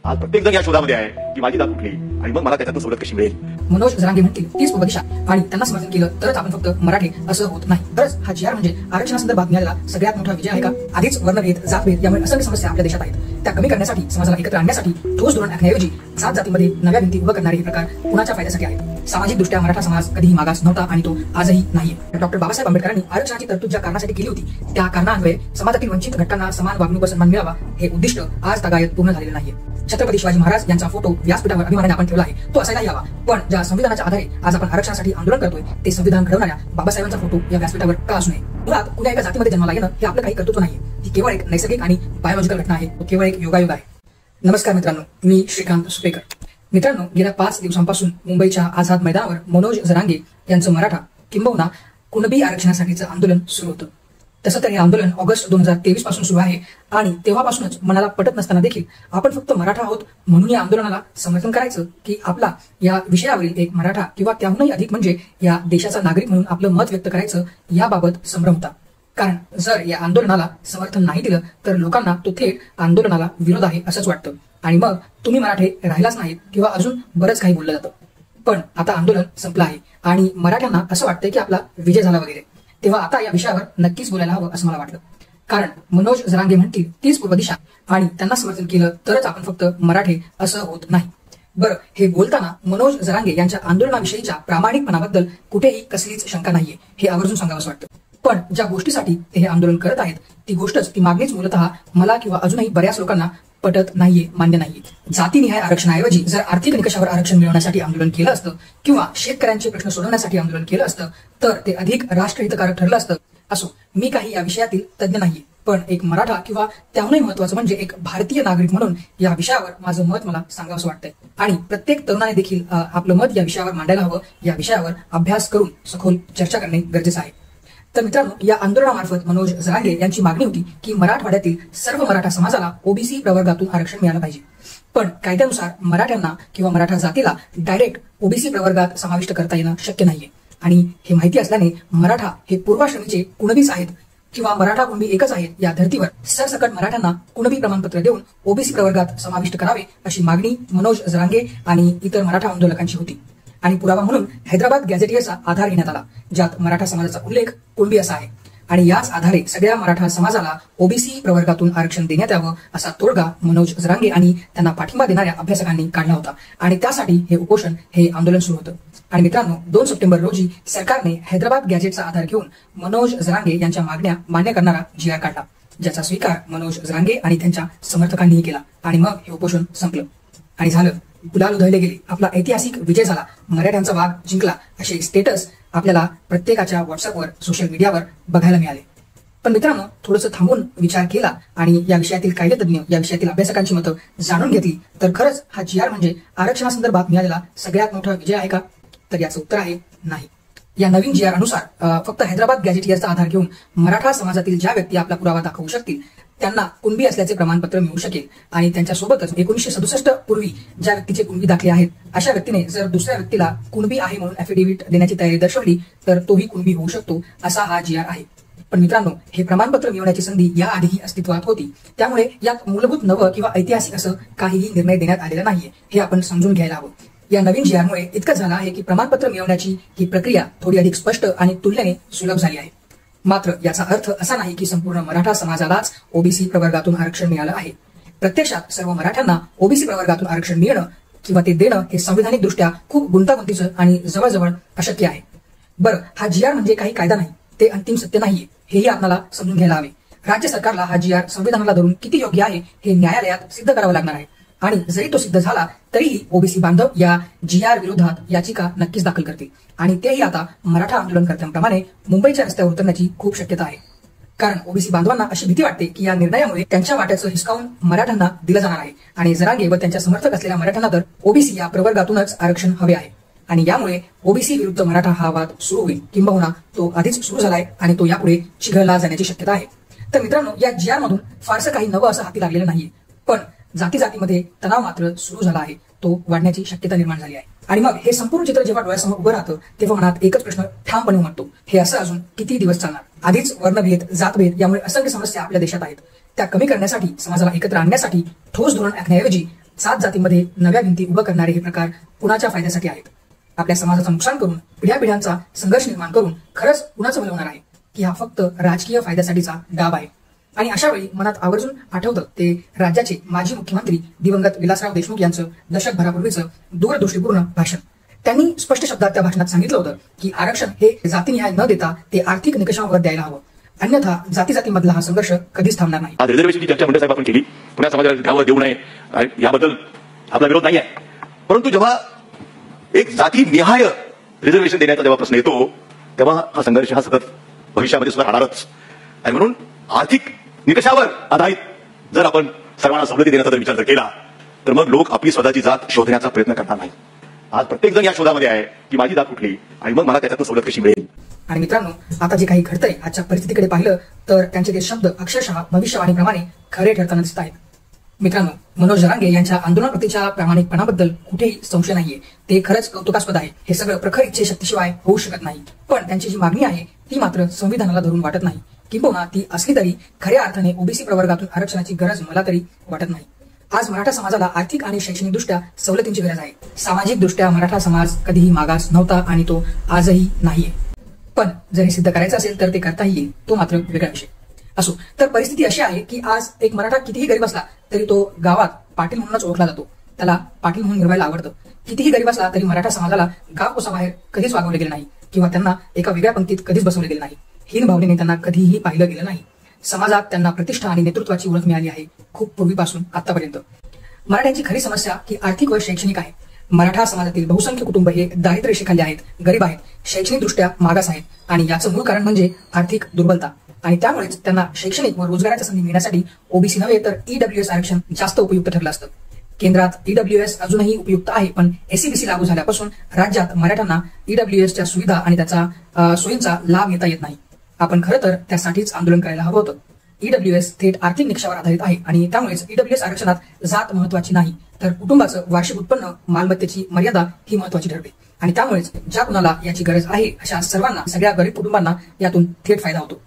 आज प्रत्येक जण या शोधामध्ये आहे की माझी जात कुठली आणि मग मला त्याच्यातून सवलत कशी मिळेल. मनोज जरांगे म्हणतील तीच पूर्व दिशा आणि त्यांना समर्थन केलं तरच आपण फक्त मराठे असं होत नाही. तरच हा जी आर म्हणजे आरक्षणासंदर्भात मिळालेला सगळ्यात मोठा विजय आहे का? आधीच वर्णभेद जातभेद यामुळे असंख्य समस्या आपल्या देशात आहेत. त्या कमी करण्यासाठी समाजाला एकत्र आणण्यासाठी ठोस धोरण आखण्याऐवजी जात जातीमध्ये नव्या भिंती उभं करणारे हे प्रकार कुणाच्या फायद्यासाठी आहेत? सामाजिक दृष्ट्या मराठा समाज कधीही मागास नव्हता आणि तो आजही नाहीये. डॉक्टर बाबासाहेब आंबेडकरांनी आरक्षणाची तरतूद ज्या कारणासाठी केली होती त्या कारणान्वये समाजातील वंचित घटकांना समान वागणूक व सन्मान मिळावा हे उद्दिष्ट आज तागायत पूर्ण झालेलं नाहीये. छत्रपती शिवाजी महाराज यांचा फोटो व्यासपीठावर अभिमानाने आपण ठेवला आहे, तो असायलाही हवा. पण ज्या संविधानाच्या आधारे आज आपण आरक्षणासाठी आंदोलन करतोय ते संविधान घडवणाऱ्या बाबासाहेबांचा फोटो या व्यासपीठावर का असू नये? मुळात कुण्या एका जातीमध्ये जन्माला येणं हे आपलं काही कर्तृत्व नाहीये. ही केवळ एक नैसर्गिक आणि बायोलॉजिकल घटना आहे, केवळ एक योगायोग आहे. नमस्कार मित्रांनो, मी श्रीकांत सुपेकर. मित्रांनो, गेल्या 5 दिवसांपासून मुंबईच्या आझाद मैदानावर मनोज जरांगे यांचं मराठा किंबहुना कुणबी आरक्षणासाठीचं आंदोलन सुरू होतं. तसं तर हे आंदोलन ऑगस्ट 2023 पासून सुरू आहे आणि तेव्हापासूनच मनाला पटत नसताना देखील आपण फक्त मराठा आहोत म्हणून या आंदोलनाला समर्थन करायचं की आपला या विषयावरील एक मराठा किंवा त्याहूनही अधिक म्हणजे या देशाचा नागरिक म्हणून आपलं मत व्यक्त करायचं याबाबत संभ्रम होता. कारण जर या आंदोलनाला समर्थन नाही दिलं तर लोकांना तो थेट आंदोलनाला विरोध आहे असंच वाटतं आणि मग तुम्ही मराठे राहिलाच नाहीत किंवा अजून बरंच काही बोललं जातं. पण आता आंदोलन संपलं आहे आणि मराठ्यांना असं वाटतंय की आपला विजय झाला वगैरे. तेव्हा आता या विषयावर नक्कीच बोलायला हवं असं मला वाटलं. कारण मनोज जरांगे म्हणतील तीच पूर्व दिशा आणि त्यांना समर्थन केलं तरच आपण फक्त मराठे असं होत नाही. बरं, हे बोलताना मनोज जरांगे यांच्या आंदोलनाविषयीच्या प्रामाणिकपणाबद्दल कुठेही कसलीच शंका नाहीये हे आवर्जून सांगावंसं वाटतं. पण ज्या गोष्टीसाठी ते हे आंदोलन करत आहेत ती मागणीच मूलतः मला किंवा अजूनही बऱ्याच लोकांना पटत नाहीये, मान्य नाहीये. जातीनिहाय आरक्षणाऐवजी जर आर्थिक निकषावर आरक्षण मिळवण्यासाठी आंदोलन केलं असतं किंवा शेतकऱ्यांचे प्रश्न सोडवण्यासाठी आंदोलन केलं असतं तर ते अधिक राष्ट्रहितकारक ठरलं असतं. असो, मी काही या विषयातील तज्ज्ञ नाहीये, पण एक मराठा किंवा त्याहूनही महत्वाचं म्हणजे एक भारतीय नागरिक म्हणून या विषयावर माझं मत मला सांगावंसं वाटतंय आणि प्रत्येक तरुणाने देखील आपलं मत या विषयावर मांडायला हवं. या विषयावर अभ्यास करून सखोल चर्चा करणे गरजेचं आहे. तर मित्रांनो, या आंदोलनामार्फत मनोज जरांगे यांची मागणी होती की मराठवाड्यातील सर्व मराठा समाजाला ओबीसी प्रवर्गातून आरक्षण मिळालं पाहिजे. पण कायद्यानुसार मराठ्यांना किंवा मराठा जातीला डायरेक्ट ओबीसी प्रवर्गात समाविष्ट करता येणं शक्य नाहीये आणि हे माहिती असल्याने मराठा हे पूर्वाश्रमीचे कुणबीच आहेत किंवा मराठा कुणबी एकच आहेत या धर्तीवर सरसकट मराठ्यांना कुणबी प्रमाणपत्र देऊन ओबीसी प्रवर्गात समाविष्ट करावे अशी मागणी मनोज जरांगे आणि इतर मराठा आंदोलकांची होती. आणि पुरावा म्हणून हैदराबाद गॅझेटियरचा आधार घेण्यात आला ज्यात मराठा समाजाचा उल्लेख कुणबी असा आहे आणि याच आधारे सगळ्या मराठा समाजाला ओबीसी प्रवर्गातून आरक्षण देण्यात यावं असा तोडगा मनोज जरांगे आणि त्यांना पाठिंबा देणाऱ्या अभ्यासकांनी काढला होता आणि त्यासाठी हे उपोषण हे आंदोलन सुरू होतं. आणि मित्रांनो, 2 सप्टेंबर रोजी सरकारने हैदराबाद गॅझेटचा आधार घेऊन मनोज जरांगे यांच्या मागण्या मान्य करणारा GR काढला ज्याचा स्वीकार मनोज जरांगे आणि त्यांच्या समर्थकांनीही केला आणि मग हे उपोषण संपलं आणि झालं. गुलाल उधळले गेले, आपला ऐतिहासिक विजय झाला, मराठ्यांचा वाघ जिंकला असे स्टेटस आपल्याला प्रत्येकाच्या व्हॉट्सअपवर सोशल मीडियावर बघायला मिळाले. पण मित्रांनो, थोडंसं थांबून विचार केला आणि या विषयातील कायदेतज्ञ या विषयातील अभ्यासकांची मतं जाणून घेतली तर खरंच हा GR म्हणजे आरक्षणासंदर्भात मिळालेला सगळ्यात मोठा विजय आहे का? तर याचं उत्तर आहे नाही. या नवीन GR अनुसार फक्त हैदराबाद गॅझेटियरचा आधार घेऊन मराठा समाजातील ज्या व्यक्ती आपला पुरावा दाखवू शकतील त्यांना कुणबी असल्याचे प्रमाणपत्र मिळू शकेल आणि त्यांच्यासोबतच 1967 पूर्वी ज्या व्यक्तीचे कुणबी दाखले आहेत अशा व्यक्तीने जर दुसऱ्या व्यक्तीला कुणबी आहे म्हणून ॲफिडेव्हिट देण्याची तयारी दर्शवली तर तोही कुणबी होऊ शकतो असा हा GR आहे. पण मित्रांनो, हे प्रमाणपत्र मिळवण्याची संधी याआधीही अस्तित्वात होती, त्यामुळे यात मूलभूत नवं किंवा ऐतिहासिक असं काहीही निर्णय देण्यात आलेला नाहीये हे आपण समजून घ्यायला हवं. या नवीन GR मुळे इतकं झालं आहे की प्रमाणपत्र मिळवण्याची ही प्रक्रिया थोडी अधिक स्पष्ट आणि तुलनेने सुलभ झाली आहे. मात्र याचा अर्थ असा नाही की संपूर्ण मराठा समाजालाच ओबीसी प्रवर्गातून आरक्षण मिळालं आहे. प्रत्यक्षात सर्व मराठ्यांना ओबीसी प्रवर्गातून आरक्षण मिळणं किंवा ते देणं हे संवैधानिक दृष्ट्या खूप गुंतागुंतीचं आणि जवळजवळ अशक्य आहे. बरं, हा GR म्हणजे काही कायदा नाही, ते अंतिम सत्य नाहीये हेही आपल्याला समजून घ्यायला हवे. राज्य सरकारला हा GR संविधानाला धरून किती योग्य आहे हे न्यायालयात सिद्ध करावं लागणार आहे आणि जरी तो सिद्ध झाला तरीही ओबीसी बांधव या GR विरोधात याचिका नक्कीच दाखल करतील आणि तेही आता मराठा आंदोलनकर्त्यांप्रमाणे मुंबईच्या रस्त्यावर उतरण्याची खूप शक्यता आहे. कारण ओबीसी बांधवांना अशी भीती वाटते की या निर्णयामुळे त्यांच्या वाट्याचं हिसकावून मराठ्यांना दिलं जाणार आहे आणि जरांगे व त्यांच्या समर्थक असलेल्या मराठ्यांना तर ओबीसी या प्रवर्गातूनच आरक्षण हवे आहे आणि यामुळे ओबीसी विरुद्ध मराठा हा वाद सुरू होईल किंबहुना तो आधीच सुरू झालाय आणि तो यापुढे चिघळला जाण्याची शक्यता आहे. तर मित्रांनो, या GR मधून फारसं काही नवं असं हाती लागलेलं नाहीये, पण जातीमध्ये तणाव मात्र सुरू झाला आहे, तो वाढण्याची शक्यता निर्माण झाली आहे. आणि मग हे संपूर्ण चित्र जेव्हा डोळ्यासमोर उभं राहतं तेव्हा मनात एकच प्रश्न ठामपणे उमटतो, हे असं अजून किती दिवस चालणार? आधीच वर्णभेद जातभेद यामुळे असंख्य समस्या आपल्या देशात आहेत, त्या कमी करण्यासाठी समाजाला एकत्र आणण्यासाठी ठोस धोरण आखण्याऐवजी सात जातींमध्ये नव्या भिंती उभं करणारे हे प्रकार कुणाच्या फायद्यासाठी आहेत? आपल्या समाजाचं नुकसान करून पिढ्यापिढ्यांचा संघर्ष निर्माण करून खरंच कुणाचं भलं होणार आहे की हा फक्त राजकीय फायद्यासाठीचा डाव आहे? आणि अशा वेळी मनात आवर्जून आठवतं ते राज्याचे माजी मुख्यमंत्री दिवंगत विलासराव देशमुख यांचं दशकभरापूर्वीचं दूरदृष्टीपूर्ण भाषण. त्यांनी स्पष्ट शब्दात त्या भाषणात सांगितलं होतं की आरक्षण हे जातीनिहाय न देता ते आर्थिक निकषांवर द्यायला हवं, अन्यथा जातीमधला हा संघर्ष कधीच थांबणार नाही. आज रिझर्वेशनची चर्चा मुंडे साहेब आपण केली, पुन्हा समाजाला द्यावं देऊ नये याबद्दल आपला विरोध नाही आहे. परंतु जेव्हा एक जाती निहाय रिझर्वेशन देण्याचा जेव्हा प्रश्न येतो तेव्हा हा संघर्ष हा सतत भविष्यामध्ये सुद्धा राहणारच. आणि म्हणून आर्थिक निकषावर आधारित जर आपण सर्वांना सवलती देण्याचा जर विचार जर केला तर मग लोक आपली स्वतःची जात शोधण्याचा प्रयत्न करणार नाही. आज प्रत्येक जण या शोधामध्ये आहे की माझी जात कुठली आणि मग मला त्याच्यातून सवलत कशी मिळेल. आणि मित्रांनो, आता जे काही घडतंय आजच्या परिस्थितीकडे पाहिलं तर त्यांचे ते शब्द अक्षरशः भविष्यवाणीप्रमाणे खरे ठरताना दिसत आहेत. मित्रांनो, मनोज जरांगे यांच्या आंदोलनप्रतीच्या प्रामाणिकपणाबद्दल कुठेही संशय नाहीये. ते खरंच कौतुकास्पद आहे. हे सगळं प्रखर इच्छेशक्तीशिवाय होऊ शकत नाही. पण त्यांची जी मागणी आहे ती मात्र संविधानाला धरून वाटत नाही. किंबहुना ती असली तरी खऱ्या अर्थाने ओबीसी प्रवर्गातून आरक्षणाची गरज मला तरी वाटत नाही. आज मराठा समाजाला आर्थिक आणि शैक्षणिक दृष्ट्या सवलतींची गरज आहे. सामाजिक दृष्ट्या मराठा समाज कधीही मागास नव्हता आणि तो आजही नाहीये. पण जर हे सिद्ध करायचं असेल तर ते करताही येईल, तो मात्र वेगळा विषय. असो, तर परिस्थिती अशी आहे की आज एक मराठा कितीही गरीब असला तरी तो गावात पाटील म्हणूनच ओळखला जातो. त्याला पाटील म्हणून मिरवायला आवडतं. कितीही गरीब असला तरी मराठा समाजाला गाव कोसाबाहेर कधीच वागवले गेले नाही किंवा त्यांना एका वेगळ्या पंक्तीत कधीच बसवले गेले नाही. हीन भावनेने त्यांना कधीही पाहिलं गेलं नाही. समाजात त्यांना प्रतिष्ठा आणि नेतृत्वाची ओळख मिळाली आहे खूप पूर्वीपासून आतापर्यंत. मराठ्यांची खरी समस्या ही आर्थिक व शैक्षणिक आहे. मराठा समाजातील बहुसंख्य कुटुंब हे दारिद्र्य रेषेखाली आहेत, गरीब आहेत, शैक्षणिक दृष्ट्या मागास आहेत आणि याचं मूळ कारण म्हणजे आर्थिक दुर्बलता. आणि त्यामुळेच त्यांना शैक्षणिक व रोजगाराच्या संधी मिळण्यासाठी ओबीसी नव्हे तर ईडब्ल्यूएस आरक्षण जास्त उपयुक्त ठरलं असतं. केंद्रात ईडब्ल्यूएस अजूनही उपयुक्त आहे, पण एससीबीसी लागू झाल्यापासून राज्यात मराठ्यांना ईडब्ल्यूएसच्या सुविधा आणि त्याचा सोयींचा लाभ घेता येत नाही. आपण खरं तर त्यासाठीच आंदोलन करायला हवं होतं. ईडब्ल्यूएस थेट आर्थिक निकषावर आधारित आहे आणि त्यामुळेच ईडब्ल्यूएस आरक्षणात जात महत्वाची नाही तर कुटुंबाचं वार्षिक उत्पन्न, मालमत्तेची मर्यादा ही महत्वाची ठरते. आणि त्यामुळेच ज्या कुणाला याची गरज आहे अशा सर्वांना, सगळ्या गरीब कुटुंबांना यातून थेट फायदा होतो.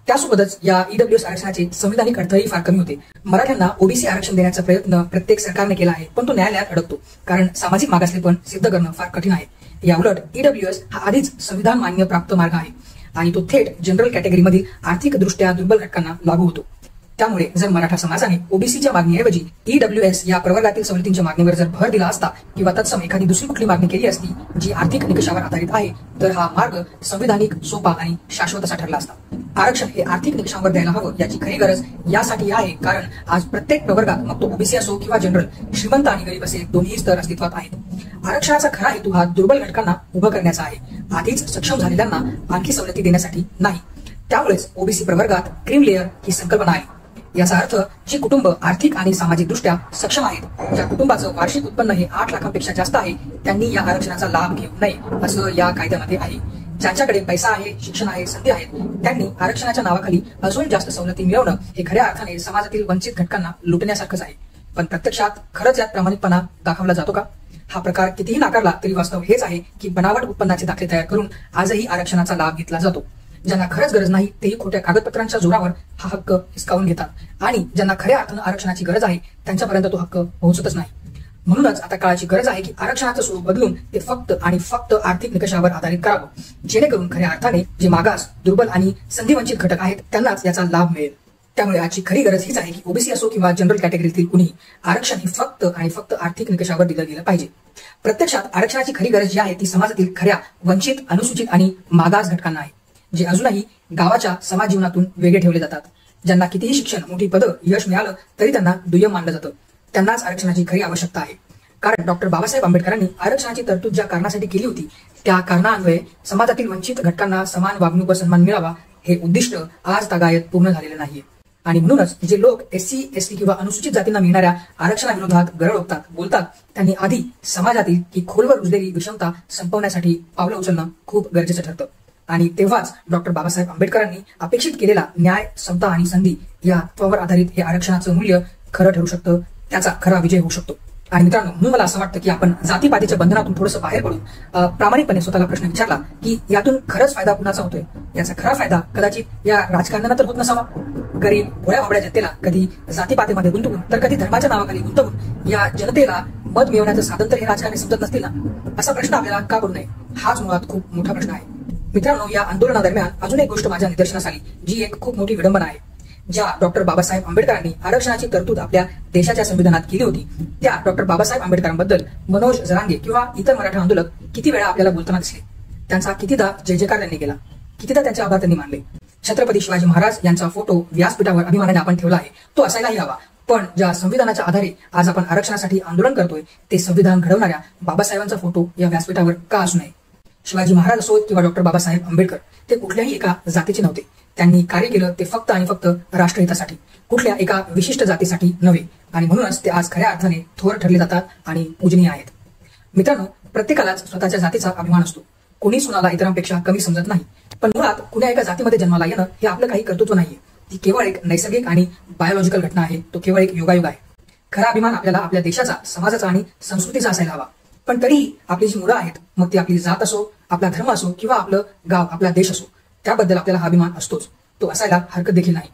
त्यासोबतच या ईडब्ल्यूएस आरक्षणाचे संविधानिक अर्थही फार कमी होते. मराठ्यांना ओबीसी आरक्षण देण्याचा प्रयत्न प्रत्येक सरकारने केला आहे, पण तो न्यायालयात अडकतो कारण सामाजिक मागासलेपण सिद्ध करणं फार कठीण आहे. याउलट ईडब्ल्यूएस हा आधीच संविधान मान्य प्राप्त मार्ग आहे आणि तो थेट जनरल कॅटेगरीमधील आर्थिक दृष्ट्या दुर्बल घटकांना लागू होतो. त्यामुळे जर मराठा समाजाने ओबीसीच्या मागणीऐवजी ईडब्ल्यूएस या प्रवर्गातील सवलतींच्या मागणीवर जर भर दिला असता किंवा तत्सम एखादी दुसरी कुठली मागणी केली असती जी आर्थिक निकषावर आधारित आहे तर हा मार्ग संविधानिक, सोपा आणि शाश्वत असा ठरला असता. आरक्षण हे आर्थिक निकषांवर द्यायला हवं याची खरी गरज यासाठी आहे कारण आज प्रत्येक प्रवर्गात, मग तो ओबीसी असो किंवा जनरल, श्रीमंत आणि गरीब असे दोन्ही स्तर अस्तित्वात आहेत. आरक्षणाचा खरा हेतू हा दुर्बल घटकांना उभं करण्याचा आहे, आधीच सक्षम झालेल्यांना आणखी सवलती देण्यासाठी नाही. त्यामुळेच ओबीसी प्रवर्गात क्रीम लेअर ही संकल्पना आहे. याचा अर्थ जी कुटुंब आर्थिक आणि सामाजिक दृष्ट्या सक्षम आहेत, ज्या कुटुंबाचं वार्षिक उत्पन्न हे 8 लाखांपेक्षा जास्त आहे, त्यांनी या आरक्षणाचा लाभ घेऊ नये असं या कायद्यामध्ये आहे. ज्यांच्याकडे पैसा आहे, शिक्षण आहे, संधी आहेत, त्यांनी आरक्षणाच्या नावाखाली अजून जास्त सवलती मिळवणं हे खऱ्या अर्थाने समाजातील वंचित घटकांना लुटण्यासारखंच आहे. पण प्रत्यक्षात खरंच यात प्रामाणिकपणा दाखवला जातो का? हा प्रकार कितीही नाकारला तरी वास्तव हेच आहे की बनावट उत्पन्नाचे दाखले तयार करून आजही आरक्षणाचा लाभ घेतला जातो. ज्यांना खरंच गरज नाही तेही खोट्या कागदपत्रांच्या जोरावर हा हक्क हिसकावून घेतात आणि ज्यांना खऱ्या अर्थानं आरक्षणाची गरज आहे त्यांच्यापर्यंत तो हक्क पोहोचतच नाही. म्हणूनच आता काळाची गरज आहे की आरक्षणाचं स्वरूप बदलून ते फक्त आणि फक्त आर्थिक निकषावर आधारित करावं, जेणेकरून खऱ्या अर्थाने जे मागास, दुर्बल आणि संधिवंचित घटक आहेत त्यांनाच याचा लाभ मिळेल. त्यामुळे आजची खरी गरज हीच आहे की ओबीसी असो किंवा जनरल कॅटेगरीतील कुणी आरक्षण हे फक्त आणि फक्त आर्थिक निकषावर दिलं गेलं पाहिजे. प्रत्यक्षात आरक्षणाची खरी गरज जी आहे ती समाजातील खऱ्या वंचित, अनुसूचित आणि मागास घटकांना आहे, जे अजूनही गावाच्या समाज जीवनातून वेगळे ठेवले जातात. ज्यांना कितीही शिक्षण, मोठी पदं, यश मिळालं तरी त्यांना दुय्यम मानलं जातं. त्यांनाच आरक्षणाची खरी आवश्यकता आहे. कारण डॉक्टर बाबासाहेब आंबेडकरांनी आरक्षणाची तरतूद ज्या कारणासाठी केली होती त्या कारणान्वये समाजातील वंचित घटकांना समान वागणूक व सन्मान मिळावा हे उद्दिष्ट आज तागायत पूर्ण झालेलं नाहीये. आणि म्हणूनच जे लोक एससी, एसटी किंवा अनुसूचित जातींना मिळणाऱ्या आरक्षणाविरोधात गरळ ओकतात, बोलतात, त्यांनी आधी समाजातील ही खोलवर रुजलेली विषमता संपवण्यासाठी पावलं उचलणं खूप गरजेचं ठरतं. आणि तेव्हाच डॉक्टर बाबासाहेब आंबेडकरांनी अपेक्षित केलेला न्याय, समता आणि संधी या तत्वावर आधारित हे आरक्षणाचं मूल्य खरं ठरू शकतं, त्याचा खरा विजय होऊ शकतो. आणि मित्रांनो, म्हणून मला असं वाटतं की आपण जातीपातीच्या बंधनातून थोडंसं बाहेर पडून प्रामाणिकपणे स्वतःला प्रश्न विचारला की यातून खरंच फायदा कुणाचा होतोय. याचा खरा फायदा कदाचित या राजकारण्यांना तर होत नसावा. गरीब भोळ्या भाबड्या जनतेला कधी जातीपातीमध्ये गुंतवून तर कधी धर्माच्या नावाखाली गुंतवून या जनतेला मत मिळवण्याचं साधन तर हे राजकारणी समजत नसतील ना. असा प्रश्न आपल्याला का पडू नये, हाच मुळात खूप मोठा प्रश्न आहे. मित्रांनो, या आंदोलनादरम्यान अजून एक गोष्ट माझ्या निदर्शनास आली, जी एक खूप मोठी विडंबना आहे. ज्या डॉक्टर बाबासाहेब आंबेडकरांनी आरक्षणाची तरतूद आपल्या देशाच्या संविधानात केली होती, त्या डॉक्टर बाबासाहेब आंबेडकरांबद्दल मनोज जरांगे किंवा इतर मराठा आंदोलक किती वेळा आपल्याला बोलताना दिसले. त्यांचा कितीदा जय जयकार त्यांनी केला, कितीदा त्यांचे आभार त्यांनी मानले. छत्रपती शिवाजी महाराज यांचा फोटो व्यासपीठावर अभिमानाने आपण ठेवला आहे, तो असायलाही हवा. पण ज्या संविधानाच्या आधारे आज आपण आरक्षणासाठी आंदोलन करतोय, ते संविधान घडवणाऱ्या बाबासाहेबांचा फोटो या व्यासपीठावर का असू नये. शिवाजी महाराज असोत किंवा डॉक्टर बाबासाहेब आंबेडकर, ते कुठल्याही एका जातीचे नव्हते. त्यांनी कार्य केलं ते फक्त आणि फक्त राष्ट्रहितासाठी, कुठल्या एका विशिष्ट जातीसाठी नव्हे. आणि म्हणूनच ते आज खऱ्या अर्थाने थोर ठरले जातात आणि पूजनीय आहेत. मित्रांनो, प्रत्येकालाच स्वतःच्या जातीचा अभिमान असतो. कोणी सुनाला इतरांपेक्षा कमी समजत नाही. पण मुळात कुण्या एका जातीमध्ये जन्माला येणं हे आपलं काही कर्तृत्व नाहीये. ती केवळ एक नैसर्गिक आणि बायोलॉजिकल घटना आहे. तो केवळ एक योगायोग आहे. खरा अभिमान आपल्याला आपल्या देशाचा, समाजाचा आणि संस्कृतीचा असायला हवा. पण तरीही आपली जी मुलं आहेत, मग ती आपली जात असो, आपला धर्म असो किंवा आपलं गाव, आपला देश असो, त्याबद्दल आपल्याला हा अभिमान असतोच. तो असायला हरकत देखील नाही.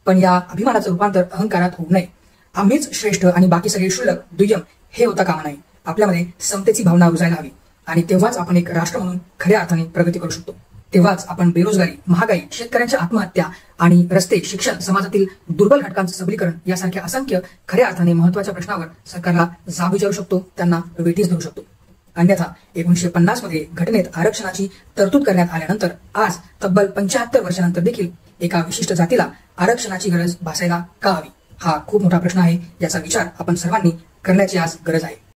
पण या अभिमानाचं रूपांतर अहंकारात होऊ नये. आम्हीच श्रेष्ठ आणि बाकी सगळे क्षुल्लक, दुय्यम हे होता कामा नये. आपल्यामध्ये समतेची भावना रुजायला हवी. आणि तेव्हाच आपण एक राष्ट्र म्हणून खऱ्या अर्थाने प्रगती करू शकतो. तेव्हाच आपण बेरोजगारी, महागाई, शेतकऱ्यांच्या आत्महत्या आणि रस्ते, शिक्षण, समाजातील दुर्बल घटकांचं सबलीकरण यासारख्या असंख्य खऱ्या अर्थाने महत्वाच्या प्रश्नावर सरकारला जाब विचारू शकतो, त्यांना वेठीस धरू शकतो. अन्यथा 1950 मध्ये घटनेत आरक्षणाची तरतूद करण्यात आल्यानंतर आज तब्बल 75 वर्षानंतर देखील एका विशिष्ट जातीला आरक्षणाची गरज भासायला का हवी, हा खूप मोठा प्रश्न आहे. याचा विचार आपण सर्वांनी करण्याची आज गरज आहे.